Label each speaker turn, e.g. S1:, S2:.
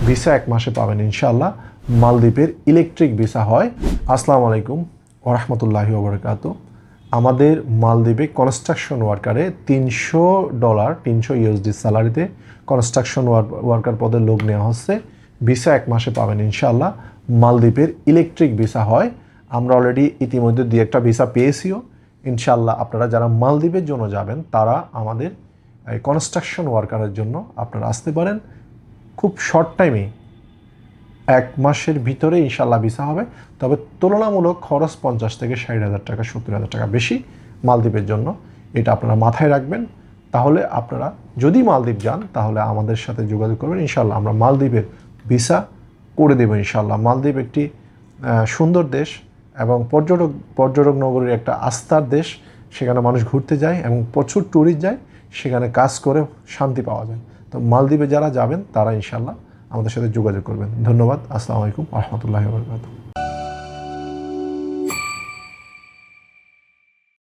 S1: Visa 1 মাসে পাবেন ইনশাআল্লাহ। মালদ্বীপের ইলেকট্রিক ভিসা হয়। আসসালামু আলাইকুম ওয়া রাহমাতুল্লাহি ওয়া বারাকাতুহু। আমাদের মালদ্বীপে কনস্ট্রাকশন ওয়ার্কারে $300 300 USD স্যালারিতে কনস্ট্রাকশন ওয়ার্কার পদে লোক নেওয়া হচ্ছে। ভিসা 1 মাসে পাবেন ইনশাআল্লাহ। মালদ্বীপের ইলেকট্রিক ভিসা হয়। আমরা অলরেডি ইতিমধ্যে 2-1টা ভিসা পেয়েছিও। ইনশাআল্লাহ আপনারা যারা মালদ্বীপের জন্য যাবেন তারা আমাদের এই কনস্ট্রাকশন ওয়ার্কারের জন্য আপনারা আসতে পারেন। খুব শর্ট টাইমে 1 মাসের ভিতরে ইনশাআল্লাহ ভিসা হবে। তবে তুলনামূলক খরচ 50 থেকে 60,000 টাকা 70,000 টাকা বেশি মালদ্বীপের জন্য। এটা আপনারা মাথায় রাখবেন। তাহলে আপনারা যদি মালদ্বীপ যান তাহলে আমাদের সাথে যোগাযোগ করবেন। ইনশাআল্লাহ আমরা মালদ্বীপের ভিসা করে দেব ইনশাআল্লাহ। মালদ্বীপ একটি সুন্দর দেশ এবং পর্যটক নগরীর একটা আস্থার দেশ। সেখানে মানুষ ঘুরতে যায় এবং প্রচুর ট্যুরিস্ট যায়, সেখানে কাজ করে শান্তি পাওয়া যায়। তো মালদ্বীপে যারা যাবেন তারা ইনশাআল্লাহ আমাদের সাথে যোগাযোগ করবেন। ধন্যবাদ। আসসালামু আলাইকুম ওয়া রাহমাতুল্লাহি ওয়া বারাকাতুহু।